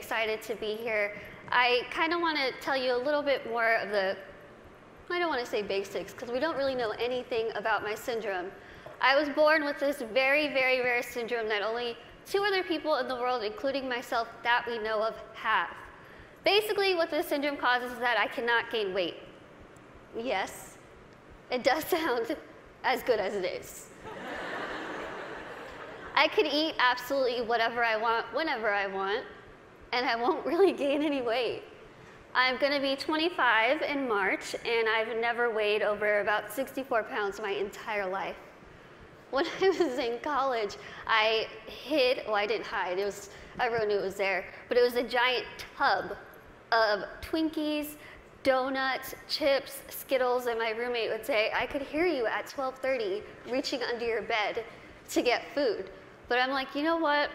excited to be here. I kind of want to tell you a little bit more of the, I don't want to say basics, because we don't really know anything about my syndrome. I was born with this very, very rare syndrome that only 2 other people in the world, including myself, that we know of, have. Basically, what this syndrome causes is that I cannot gain weight. Yes, it does sound as good as it is. I could eat absolutely whatever I want, whenever I want, and I won't really gain any weight. I'm going to be 25 in March, and I've never weighed over about 64 pounds my entire life. When I was in college, I hid, well, I didn't hide, it was, everyone knew it was there, but it was a giant tub of Twinkies, donuts, chips, Skittles, and my roommate would say, I could hear you at 12:30 reaching under your bed to get food. But I'm like, you know what?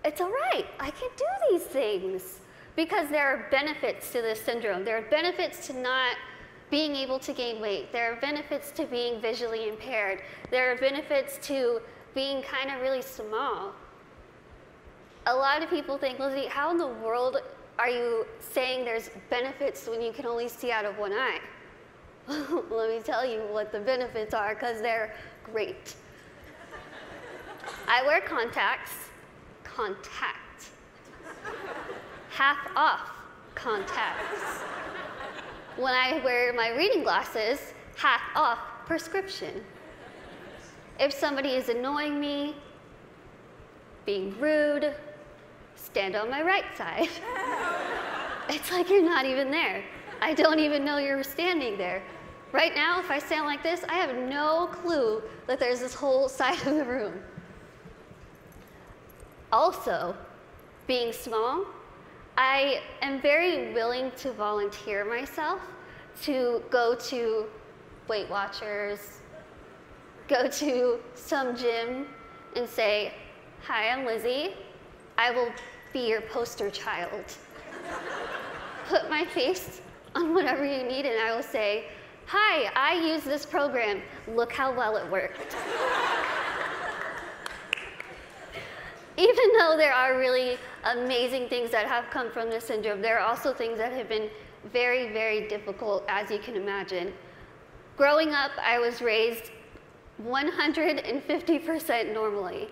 It's all right. I can do these things because there are benefits to this syndrome. There are benefits to not being able to gain weight. There are benefits to being visually impaired. There are benefits to being kind of really small. A lot of people think, Lizzie, how in the world are you saying there's benefits when you can only see out of one eye? Let me tell you what the benefits are, because they're great. I wear contacts, half off contacts. When I wear my reading glasses, half off prescription. If somebody is annoying me, being rude, stand on my right side. It's like you're not even there. I don't even know you're standing there. Right now, if I stand like this, I have no clue that there's this whole side of the room. Also, being small, I am very willing to volunteer myself to go to Weight Watchers, go to some gym and say, hi, I'm Lizzie. I will be your poster child. Put my face on whatever you need and I will say, hi, I use this program. Look how well it worked. Even though there are really amazing things that have come from this syndrome, there are also things that have been very, very difficult, as you can imagine. Growing up, I was raised 150% normally.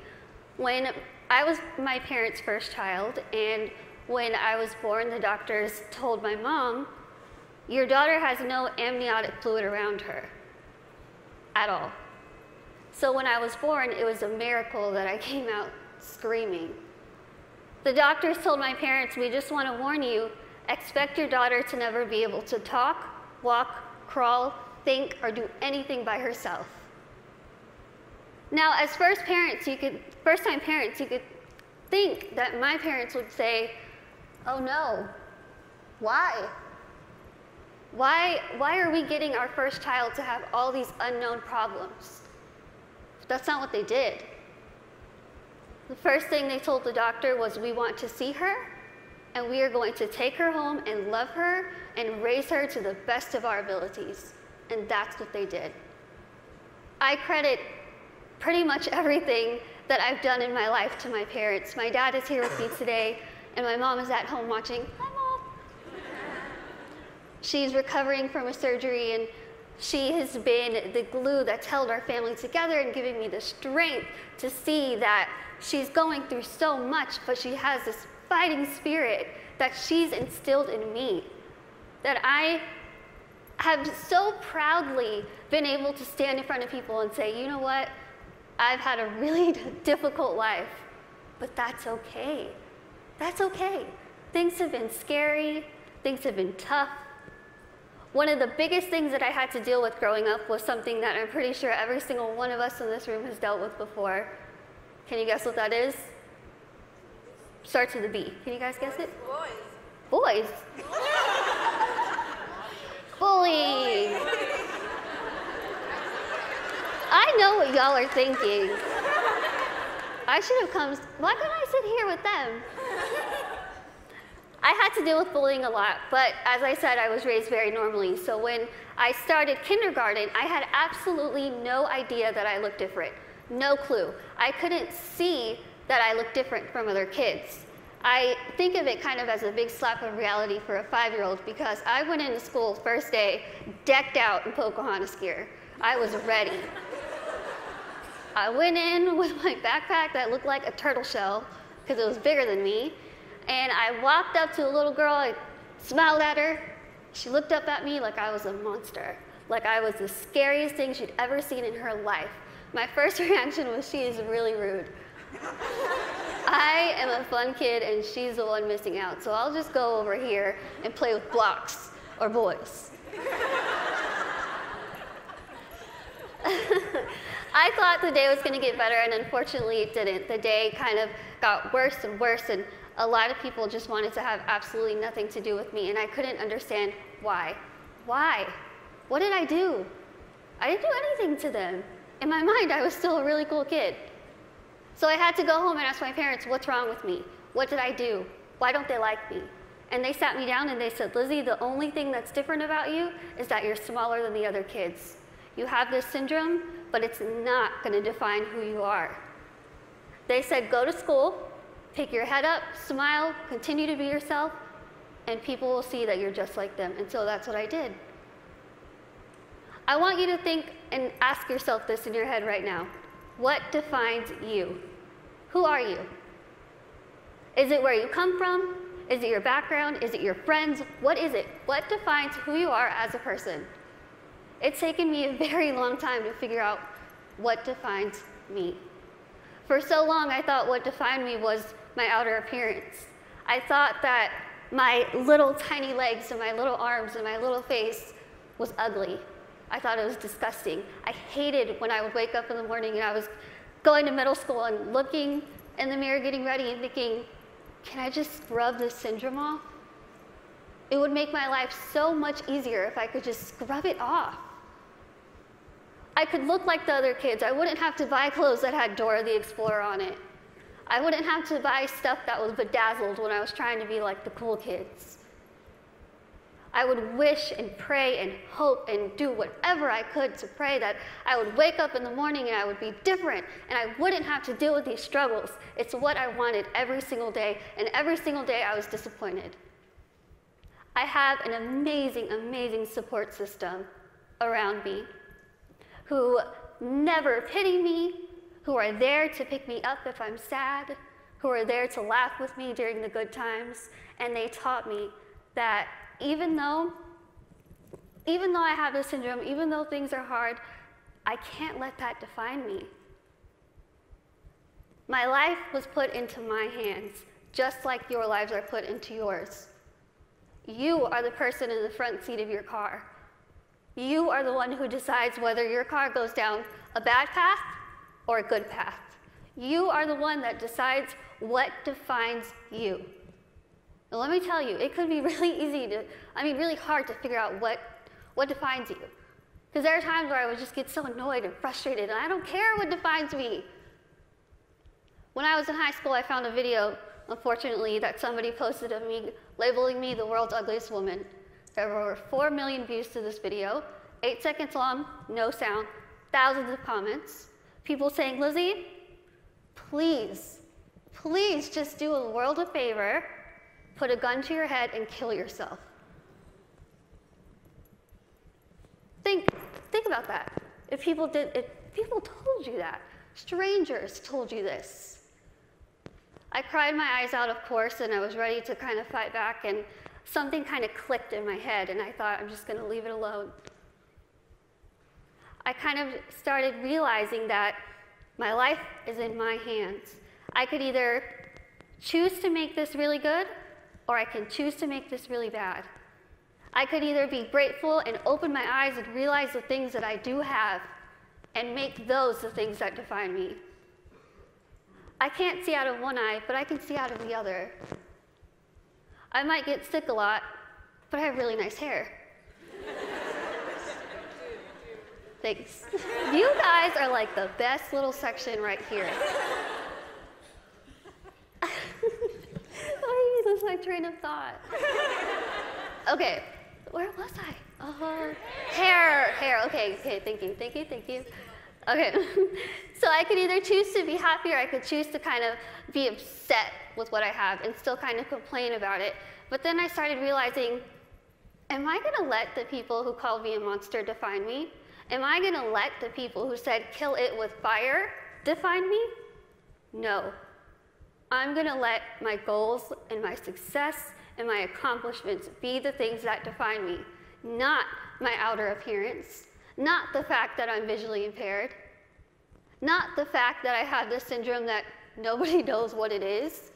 When I was my parents' first child, and when I was born, the doctors told my mom, your daughter has no amniotic fluid around her at all. So when I was born, it was a miracle that I came out screaming. The doctors told my parents, we just want to warn you, expect your daughter to never be able to talk, walk, crawl, think, or do anything by herself. Now, as first-time parents, you could think that my parents would say, oh no, why? Why are we getting our first child to have all these unknown problems? But that's not what they did. The first thing they told the doctor was, we want to see her, and we are going to take her home and love her and raise her to the best of our abilities. And that's what they did. I credit pretty much everything that I've done in my life to my parents. My dad is here with me today, and my mom is at home watching. Hi, Mom. She's recovering from a surgery, and she has been the glue that's held our family together and giving me the strength to see that she's going through so much, but she has this fighting spirit that she's instilled in me, that I have so proudly been able to stand in front of people and say, you know what, I've had a really difficult life, but that's okay. That's okay. Things have been scary, things have been tough. One of the biggest things that I had to deal with growing up was something that I'm pretty sure every single one of us in this room has dealt with before. Can you guess what that is? Starts with a B. Can you guys guess it? Boys. Boys? Bullying. I know what y'all are thinking. I should have come, why couldn't I sit here with them? I had to deal with bullying a lot, but as I said, I was raised very normally. So when I started kindergarten, I had absolutely no idea that I looked different. No clue. I couldn't see that I looked different from other kids. I think of it kind of as a big slap of reality for a 5-year-old because I went into school first day decked out in Pocahontas gear. I was ready. I went in with my backpack that looked like a turtle shell because it was bigger than me, and I walked up to a little girl, I smiled at her. She looked up at me like I was a monster, like I was the scariest thing she'd ever seen in her life. My first reaction was, she is really rude. I am a fun kid and she's the one missing out, so I'll just go over here and play with blocks or boys. I thought the day was going to get better, and unfortunately it didn't. The day kind of got worse and worse, and a lot of people just wanted to have absolutely nothing to do with me, and I couldn't understand why. Why? What did I do? I didn't do anything to them. In my mind, I was still a really cool kid. So I had to go home and ask my parents, what's wrong with me? What did I do? Why don't they like me? And they sat me down and they said, Lizzie, the only thing that's different about you is that you're smaller than the other kids. You have this syndrome, but it's not going to define who you are. They said, go to school, pick your head up, smile, continue to be yourself, and people will see that you're just like them. And so that's what I did. I want you to think and ask yourself this in your head right now. What defines you? Who are you? Is it where you come from? Is it your background? Is it your friends? What is it? What defines who you are as a person? It's taken me a very long time to figure out what defines me. For so long, I thought what defined me was my outer appearance. I thought that my little tiny legs and my little arms and my little face was ugly. I thought it was disgusting. I hated when I would wake up in the morning and I was going to middle school and looking in the mirror, getting ready and thinking, can I just scrub this syndrome off? It would make my life so much easier if I could just scrub it off. I could look like the other kids. I wouldn't have to buy clothes that had Dora the Explorer on it. I wouldn't have to buy stuff that was bedazzled when I was trying to be like the cool kids. I would wish and pray and hope and do whatever I could to pray that I would wake up in the morning and I would be different and I wouldn't have to deal with these struggles. It's what I wanted every single day, and every single day I was disappointed. I have an amazing, amazing support system around me who never pity me, who are there to pick me up if I'm sad, who are there to laugh with me during the good times, and they taught me that even though I have this syndrome, even though things are hard, I can't let that define me. My life was put into my hands, just like your lives are put into yours. You are the person in the front seat of your car. You are the one who decides whether your car goes down a bad path or a good path. You are the one that decides what defines you. And let me tell you, it could be really hard to figure out what defines you. Because there are times where I would just get so annoyed and frustrated, and I don't care what defines me. When I was in high school, I found a video, unfortunately, that somebody posted of me, labeling me the world's ugliest woman. There were over 4 million views to this video, 8 seconds long, no sound, thousands of comments. People saying, Lizzie, please, please just do a world a favor, put a gun to your head and kill yourself. Think about that. If people told you that, strangers told you this. I cried my eyes out, of course, and I was ready to kind of fight back, and something kind of clicked in my head, and I thought, I'm just going to leave it alone. I kind of started realizing that my life is in my hands. I could either choose to make this really good, or I can choose to make this really bad. I could either be grateful and open my eyes and realize the things that I do have and make those the things that define me. I can't see out of one eye, but I can see out of the other. I might get sick a lot, but I have really nice hair. Thanks. You guys are like the best little section right here. Why did you lose my train of thought? Okay, where was I? Hair, okay, thank you. Okay, so I could either choose to be happy or I could choose to kind of be upset with what I have and still kind of complain about it. But then I started realizing, am I gonna let the people who called me a monster define me? Am I gonna let the people who said kill it with fire define me? No. I'm gonna let my goals and my success and my accomplishments be the things that define me, not my outer appearance, not the fact that I'm visually impaired, not the fact that I have this syndrome that nobody knows what it is.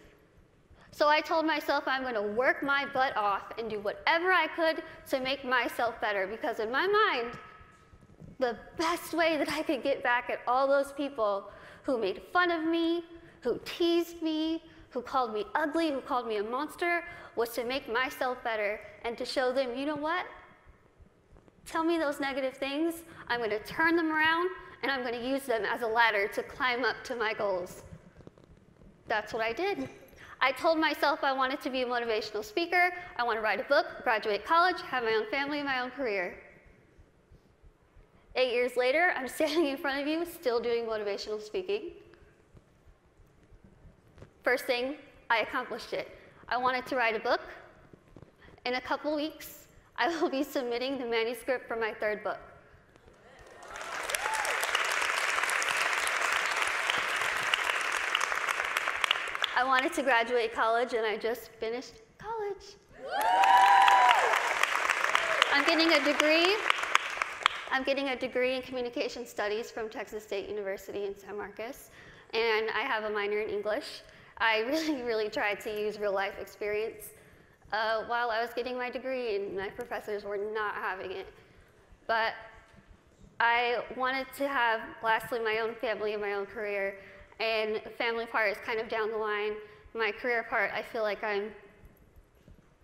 So I told myself I'm going to work my butt off and do whatever I could to make myself better, because in my mind, the best way that I could get back at all those people who made fun of me, who teased me, who called me ugly, who called me a monster, was to make myself better and to show them, you know what? Tell me those negative things, I'm going to turn them around, and I'm going to use them as a ladder to climb up to my goals. That's what I did. I told myself I wanted to be a motivational speaker, I want to write a book, graduate college, have my own family, my own career. 8 years later, I'm standing in front of you, still doing motivational speaking. First thing, I accomplished it. I wanted to write a book. In a couple weeks, I will be submitting the manuscript for my 3rd book. I wanted to graduate college, and I just finished college. I'm getting a degree in communication studies from Texas State University in San Marcos, and I have a minor in English. I really tried to use real life experience while I was getting my degree, and my professors were not having it. But I wanted to have, lastly, my own family and my own career, and the family part is kind of down the line. My career part, I feel like I'm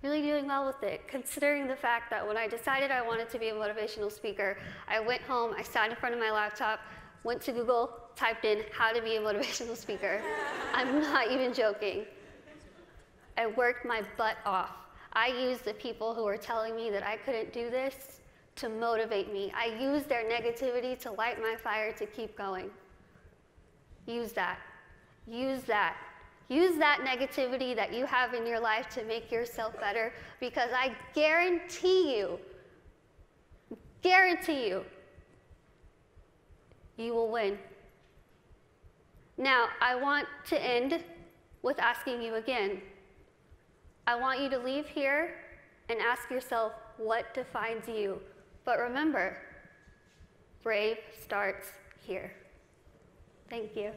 really doing well with it, considering the fact that when I decided I wanted to be a motivational speaker, I went home, I sat in front of my laptop, went to Google, typed in how to be a motivational speaker. I'm not even joking. I worked my butt off. I used the people who were telling me that I couldn't do this to motivate me. I used their negativity to light my fire to keep going. Use that. Use that. Use that negativity that you have in your life to make yourself better, because I guarantee you, you will win. Now, I want to end with asking you again. I want you to leave here and ask yourself what defines you. But remember, brave starts here. Thank you.